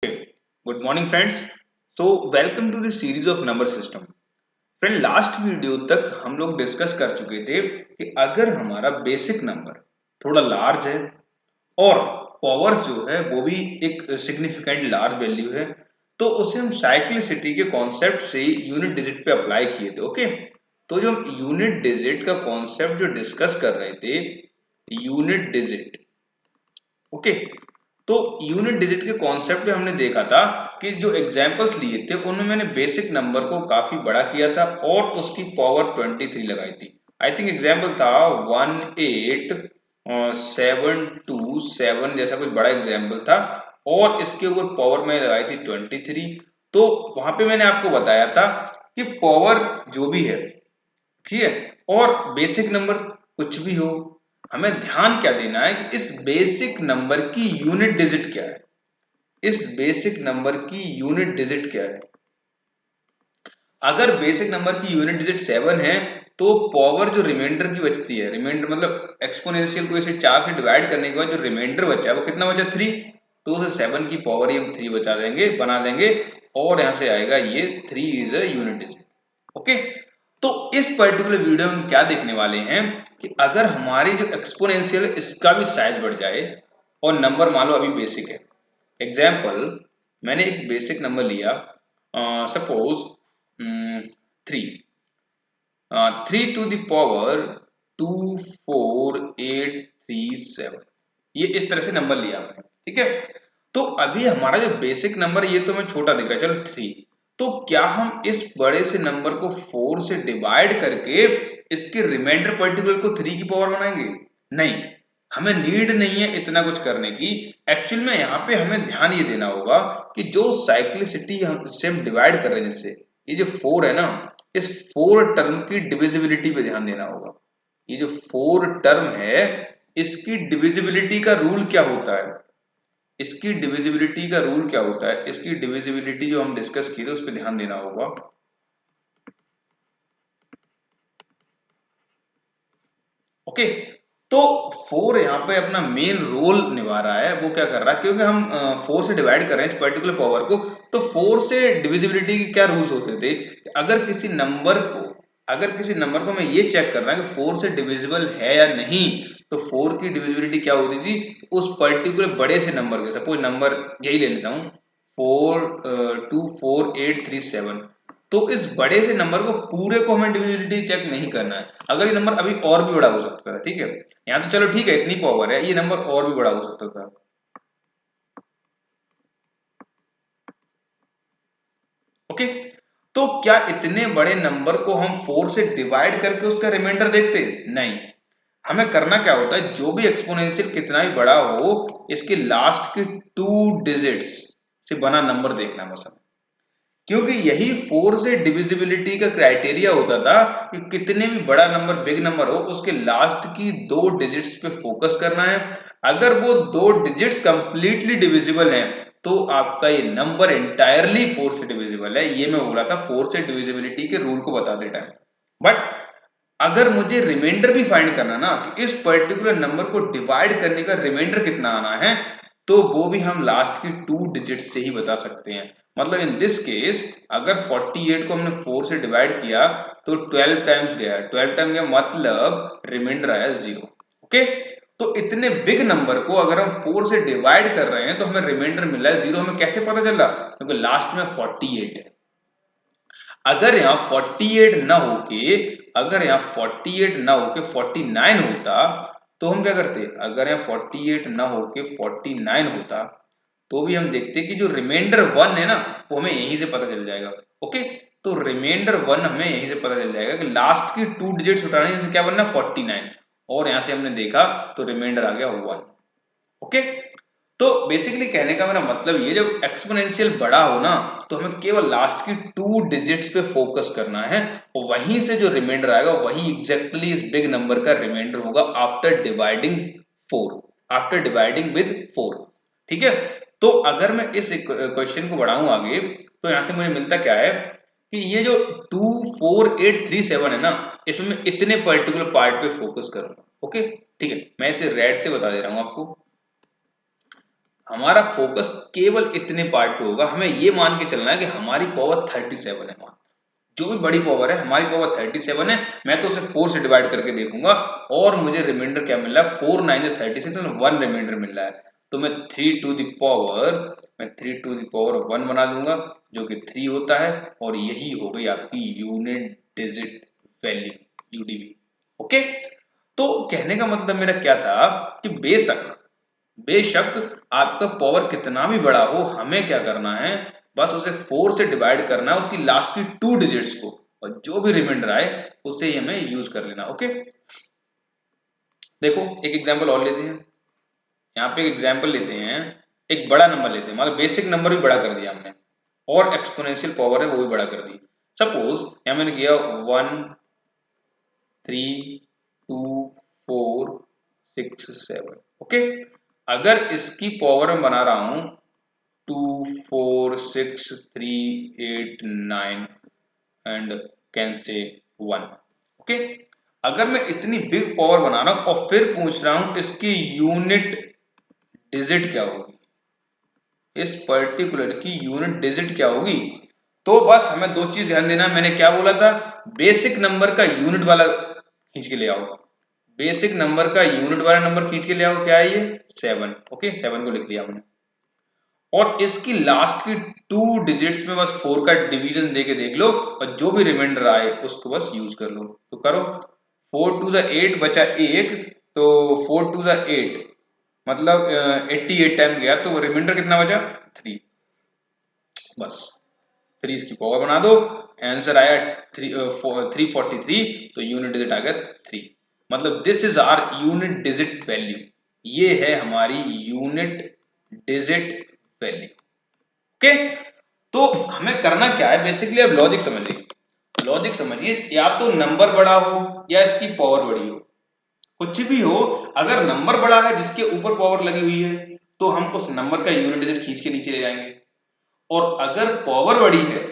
Good morning friends. Welcome to the series of number system. Friend last video तक हम लोग discuss कर चुके थे कि अगर हमारा बेसिक नंबर थोड़ा लार्ज है और पावर जो है वो भी एक सिग्निफिकेंट लार्ज वैल्यू है तो उसे हम साइक्लिसिटी के कॉन्सेप्ट से यूनिट डिजिट पे अप्लाई किए थे। ओके, तो जो हम यूनिट डिजिट का कॉन्सेप्ट जो डिस्कस कर रहे थे, यूनिट डिजिट। ओके, तो यूनिट डिजिट के कॉन्सेप्ट में हमने देखा था कि जो एग्जांपल्स लिए थे उनमें मैंने बेसिक नंबर को काफी बड़ा किया था और उसकी पावर 23 लगाई थी। आई थिंक एग्जांपल था 18727 जैसा कुछ बड़ा एग्जांपल था और इसके ऊपर पावर मैंने लगाई थी 23। तो वहां पे मैंने आपको बताया था कि पावर जो भी है, ठीक है, और बेसिक नंबर कुछ भी हो, हमें ध्यान क्या देना है कि इस बेसिक नंबर की यूनिट डिजिट क्या है। इस बेसिक नंबर की यूनिट डिजिट क्या है। अगर बेसिक नंबर की यूनिट डिजिट 7 है तो पावर जो रिमाइंडर की बचती है, रिमाइंडर मतलब एक्सपोनेंशियल को इसे 4 से डिवाइड करने के बाद जो रिमाइंडर बचा है वो कितना बचा, 3। तो उसे 7 की पावर ही हम 3 बना देंगे और यहां से आएगा ये 3 is a unit digit. Okay, तो इस पर्टिकुलर वीडियो में हम क्या देखने वाले हैं कि अगर हमारी जो एक्सपोनेंशियल है इसका भी साइज बढ़ जाए और नंबर मान लो अभी बेसिक है। एग्जाम्पल, मैंने एक बेसिक नंबर लिया, सपोज 3, 3 to the power 24837, ये इस तरह से नंबर लिया हमने। ठीक है, तो अभी हमारा जो बेसिक नंबर ये तो हमें छोटा दिख रहा है, चलो 3। तो क्या हम इस बड़े से नंबर को 4 से डिवाइड करके इसके रिमाइंडर पर्टिकुलर को 3 की पावर बनाएंगे? नहीं, हमें नीड नहीं है इतना कुछ करने की। एक्चुअल में यहाँ पे हमें ध्यान ये देना होगा कि जो साइक्लिसिटी से हम डिवाइड कर रहे हैं, जिससे ये जो 4 है ना, इस 4 टर्म की डिविजिबिलिटी पे ध्यान देना होगा। ये जो 4 टर्म है इसकी डिविजिबिलिटी का रूल क्या होता है, इसकी डिविजिबिलिटी का रूल क्या होता है, इसकी डिविजिबिलिटी जो हम डिस्कस की थी उस पर ध्यान देना होगा। ओके, तो 4 यहाँ पे अपना मेन रोल निभा रहा है। वो क्या कर रहा है, क्योंकि हम 4 से डिवाइड कर रहे हैं इस पर्टिकुलर पावर को, तो 4 से डिविजिबिलिटी के क्या रूल्स होते थे कि अगर किसी नंबर को मैं ये चेक कर रहा है कि 4 से डिविजिबल है या नहीं, तो 4 की डिविजिबिलिटी क्या होती थी, उस पर्टिकुलर बड़े से नंबर के, सपोज नंबर यही ले लेता हूँ 424837, तो इस बड़े से नंबर को पूरे को हमें डिविजिबिलिटी चेक नहीं करना है। अगर ये नंबर अभी और भी बड़ा हो सकता है, ठीक है, यहाँ तो चलो ठीक है इतनी पावर है, ये नंबर और भी बड़ा हो सकता था। ओके, तो क्या इतने बड़े नंबर को हम 4 से डिवाइड करके उसका रिमाइंडर देखते? नहीं, हमें करना क्या होता है, जो भी एक्सपोनेंशियल कितना भी बड़ा हो, इसके लास्ट के 2 डिजिट्स से बना नंबर देखना बस हमें। क्योंकि यही 4 से डिविजिबिलिटी का क्राइटेरिया होता था कि कितने भी बड़ा नंबर, बिग नंबर हो, उसके लास्ट की 2 डिजिट्स पे फोकस करना है। अगर वो 2 डिजिट्स कंप्लीटली डिविजिबल हैं तो आपका ये नंबर एंटायरली 4 से डिविजिबल है। ये मैं बोला था 4 से डिविजिबिलिटी के रूल को बताते टाइम। बट अगर मुझे रिमाइंडर भी फाइंड करना ना कि इस पर्टिकुलर नंबर को डिवाइड करने का रिमाइंडर कितना आना है, तो वो भी हम लास्ट की 2 डिजिट से ही बता सकते हैं। मतलब इन दिस केस अगर 48 को हमने 4 से डिवाइड किया तो 12 टाइम्स गया, 12 टाइम गया मतलब रिमाइंडर आया 0। ओके, तो इतने बिग नंबर को अगर हम 4 से डिवाइड कर रहे हैं तो हमें रिमाइंडर मिल रहा है 0। हमें कैसे पता चल रहा, क्योंकि लास्ट में 48 है। अगर यहाँ 48 ना होके, अगर यहाँ 48 ना होके 49 होता तो हम क्या करते, अगर यहाँ 48 ना होके 49 होता तो भी हम देखते कि जो रिमाइंडर 1 है ना वो हमें यहीं से पता चल जाएगा। ओके, तो रिमाइंडर 1 हमें यहीं से पता चल जाएगा कि लास्ट की 2 डिजिट्स उठाने से क्या बनना, 49, और यहां से हमने देखा तो रिमाइंडर आ गया 1। ओके, तो बेसिकली कहने का मेरा मतलब ये, जब एक्सपोनेंशियल बड़ा हो ना तो हमें केवल लास्ट की 2 डिजिट्स पे फोकस करना है और वहीं से जो रिमाइंडर आएगा वही एग्जैक्टली इस बिग नंबर का रिमाइंडर होगा after dividing 4, after dividing with 4। ठीक है, तो अगर मैं इस क्वेश्चन को बढ़ाऊं आगे तो यहां से मुझे मिलता क्या है कि ये जो 24837 है ना, इसमें मैं इतने पर्टिकुलर पार्ट पे फोकस करूंगा। ओके, ठीक है, मैं इसे रेड से बता दे रहा हूं आपको। हमारा फोकस केवल इतने पार्ट पे होगा। हमें ये मान के चलना है कि हमारी पावर 37 है, मान जो भी बड़ी पावर है, हमारी पावर 37 है, मैं तो उसे 4 से डिवाइड करके देखूंगा और मुझे रिमाइंडर क्या मिल रहा है, 4 9 36, तो 1 रिमाइंडर मिल रहा है। तो मैं 3 टू द पावर 1 बना दूंगा जो कि 3 होता है, और यही हो गई आपकी यूनिट डिजिट वैल्यू, यूडीवी। ओके, तो कहने का मतलब मेरा क्या था कि बेशक बेशक आपका पावर कितना भी बड़ा हो, हमें क्या करना है, बस उसे 4 से डिवाइड करना है, उसकी लास्ट की 2 डिजिट्स को, और जो भी रिमाइंडर आए उसे ही हमें यूज कर लेना। ओके, देखो एक एग्जांपल और लेते हैं। यहाँ पे एक एग्जांपल लेते हैं, एक बड़ा नंबर लेते हैं, मतलब बेसिक नंबर भी बड़ा कर दिया हमने, और एक्सपोनेंशियल पावर है वो भी बड़ा कर दी। सपोज यहाँ मैंने किया 1 3 2 4 6 7। ओके, अगर इसकी पावर में बना रहा हूं 2 4 6 3 8 9 एंड कैन से 1। ओके, अगर मैं इतनी बिग पावर बना रहा हूं और फिर पूछ रहा हूं इसकी यूनिट डिजिट क्या होगी, इस पर्टिकुलर की यूनिट डिजिट क्या होगी, तो बस हमें दो चीज ध्यान देना। मैंने क्या बोला था, बेसिक नंबर का यूनिट वाला खींच के ले आओ, बेसिक नंबर का यूनिट वाला नंबर खींच के ले आओ, क्या है ये 7। ओके, 7 को लिख लिया हमने, और इसकी लास्ट की 2 डिजिट्स में बस 4 का डिवीजन देके देख लो, और जो भी रिमाइंडर आए उसको बस यूज कर लो। तो करो, 4 टू द 8 बचा 1, तो 4 टू द 8 मतलब 88 टाइम गया, तो रिमाइंडर कितना बचा 3। बस 3 इसकी पावर बना दो, आंसर आया 343, तो यूनिट डिजिट आ गया 3। मतलब this is our unit digit value, ये है हमारी यूनिट डिजिट वैल्यू। ओके, तो हमें करना क्या है, बेसिकली अब लॉजिक समझिए, लॉजिक समझिए, या तो नंबर बड़ा हो या इसकी पावर बड़ी हो, कुछ भी हो, अगर नंबर बड़ा है जिसके ऊपर पावर लगी हुई है तो हम उस नंबर का यूनिट डिजिट खींच के नीचे ले जाएंगे, और अगर पावर बड़ी है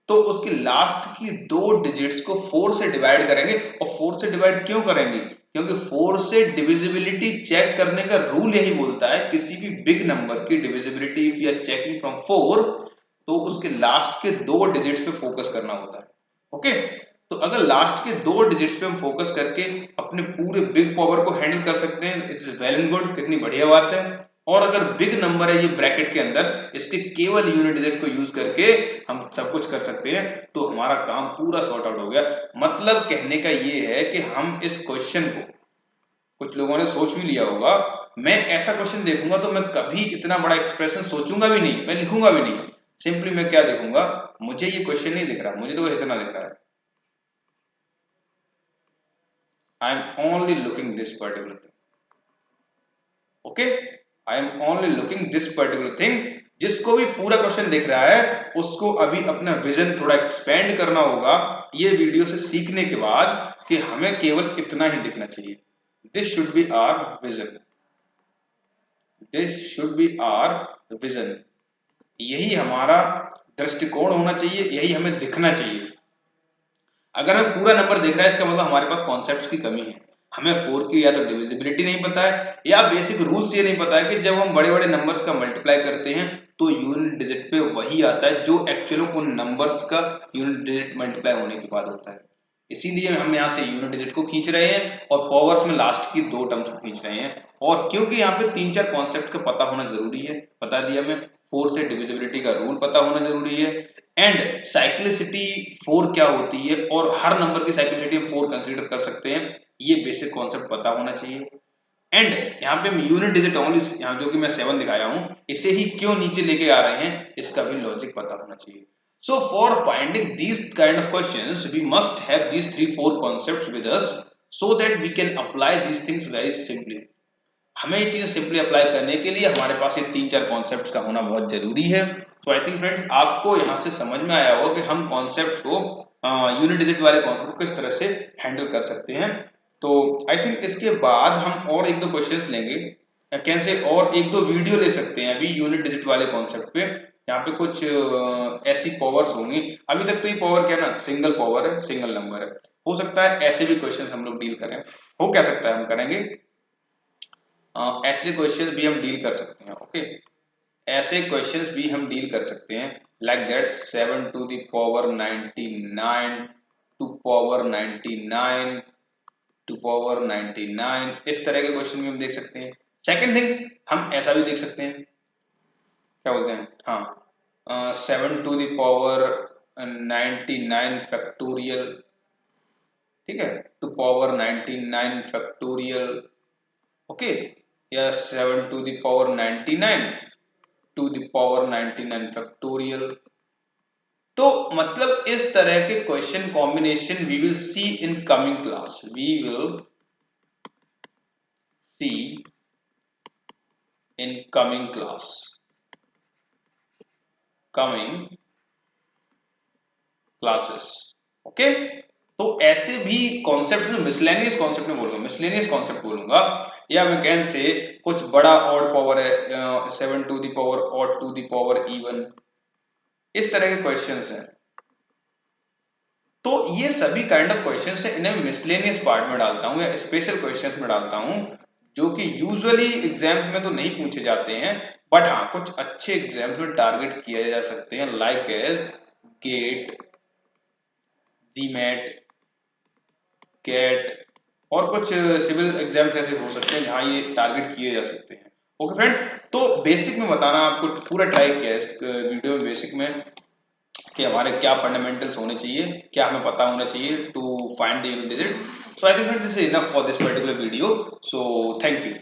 तो उसकी लास्ट की 2 डिजिट्स को 4 से डिवाइड करेंगे। और 4 से डिवाइड क्यों करेंगे, क्योंकि 4 से डिविजिबिलिटी चेक करने का रूल यही बोलता है, किसी भी बिग नंबर की divisibility if you are checking from 4, तो उसके लास्ट के 2 डिजिट्स पे फोकस करना होता है। ओके, तो अगर लास्ट के 2 डिजिट्स पे हम फोकस करके अपने पूरे बिग पावर को हैंडल कर सकते हैं, it is well and good, कितनी बढ़िया बात है। और अगर बिग नंबर है ये ब्रैकेट के अंदर, इसके केवल यूनिट डिजिट को यूज करके हम सब कुछ कर सकते हैं, तो हमारा काम पूरा सॉर्ट आउट हो गया। मतलब कहने का ये है कि हम इस क्वेश्चन को, कुछ लोगों ने सोच भी लिया होगा, मैं ऐसा क्वेश्चन देखूंगा तो मैं कभी इतना बड़ा एक्सप्रेशन सोचूंगा भी नहीं, मैं लिखूंगा भी नहीं, सिंपली मैं क्या देखूंगा, मुझे ये क्वेश्चन नहीं दिख रहा, मुझे तो इतना दिख रहा है, I am only looking this particular thing. Okay, I am only looking this particular thing. जिसको भी पूरा क्वेश्चन दिख रहा है उसको अभी अपना विजन थोड़ा एक्सपेंड करना होगा, ये वीडियो से सीखने के बाद, कि हमें केवल इतना ही दिखना चाहिए। This should be our vision, this should be our vision, यही हमारा दृष्टिकोण होना चाहिए, यही हमें दिखना चाहिए। अगर हमें पूरा नंबर दिख रहा है इसका मतलब हमारे पास कॉन्सेप्ट्स की कमी है, हमें 4 की या तो डिविजिबिलिटी नहीं पता है, या बेसिक रूल्स ये नहीं पता है कि जब हम बड़े बड़े नंबर्स का मल्टीप्लाई करते हैं तो यूनिट डिजिट पे वही आता है जो एक्चुअली उन नंबर्स का यूनिट डिजिट मल्टीप्लाई होने के बाद होता है। इसीलिए हम यहाँ से यूनिट डिजिट को खींच रहे हैं और पावर्स में लास्ट की 2 टर्म्स को खींच रहे हैं। और क्योंकि यहाँ पे 3-4 कॉन्सेप्ट का पता होना जरूरी है, बता दिया मैं, 4 से डिविजिबिलिटी का रूल पता होना जरूरी है, एंड साइक्लिसिटी 4 क्या होती है और हर नंबर की साइक्लिसिटी हम 4 कंसीडर कर सकते हैं, ये बेसिक कॉन्सेप्ट पता होना चाहिए। एंड यहाँ पे यूनिट डिजिट ओनली, यहाँ जो कि मैं 7 दिखाया हूँ, इसे ही क्यों नीचे लेके आ रहे हैं इसका भी लॉजिक पता होना चाहिए। So for finding these kind of questions, we must have these 3-4 concepts with us so that we can apply these things very simply. हमें ये चीजें सिंपली अप्लाई करने के लिए हमारे पास ये 3-4 कॉन्सेप्ट्स का होना बहुत जरूरी है। तो आई थिंक फ्रेंड्स आपको यहाँ से समझ में आया होगा कि हम कॉन्सेप्ट को, यूनिट डिजिट वाले कॉन्सेप्ट को किस तरह से हैंडल कर सकते हैं। तो आई थिंक इसके बाद हम और 1-2 क्वेश्चंस लेंगे, कैसे और 1-2 वीडियो ले सकते हैं अभी यूनिट डिजिट वाले कॉन्सेप्ट पे। यहाँ पे कुछ ऐसी पावर्स होंगी, अभी तक तो ये पावर क्या है ना, सिंगल पावर है, सिंगल नंबर है, हो सकता है ऐसे भी क्वेश्चंस हम लोग डील करें, हो क्या सकता है हम करेंगे। ऐसे क्वेश्चन भी हम डील कर सकते हैं। ओके, ऐसे क्वेश्चंस भी हम डील कर सकते हैं like that 7 to the power 99 to power 99 to power 99, इस तरह के क्वेश्चन भी हम देख सकते हैं। सेकंड थिंग, हम ऐसा भी देख सकते हैं, क्या बोलते हैं, हाँ, 7 टू द पावर 99 फैक्टोरियल, ठीक है, टू पावर 99 फैक्टोरियल, ओके, या 7 to the power 99 to the power 99 factorial. तो मतलब इस तरह के question combination we will see in coming class, we will see in coming class, coming classes. Okay, तो ऐसे भी कॉन्सेप्ट में मिसलेनियस कॉन्सेप्ट में बोलूंगा, मिसलेनियस कॉन्सेप्ट बोलूंगा, या मैं कैन से कुछ बड़ा ऑड पावर है, 7 to the power odd to the power even, इस तरह के क्वेश्चंस हैं। तो ये सभी काइंड ऑफ क्वेश्चंस है, इन्हें मिसलेनियस पार्ट में डालता हूं या स्पेशल क्वेश्चंस में डालता हूं, जो कि यूजुअली एग्जाम्स में तो नहीं पूछे जाते हैं, बट हाँ कुछ अच्छे एग्जाम्स में टारगेट किए जा सकते हैं, like as GATE, GMAT, CAT, और कुछ सिविल एग्जाम्स ऐसे हो सकते हैं जहां ये टारगेट किए जा सकते हैं। ओके फ्रेंड्स, तो बेसिक में बताना आपको पूरा ट्राई किया है इस वीडियो में, बेसिक में कि हमारे क्या फंडामेंटल्स होने चाहिए, क्या हमें पता होना चाहिए to find the unit digit. So I think this is enough for this particular video, so thank you.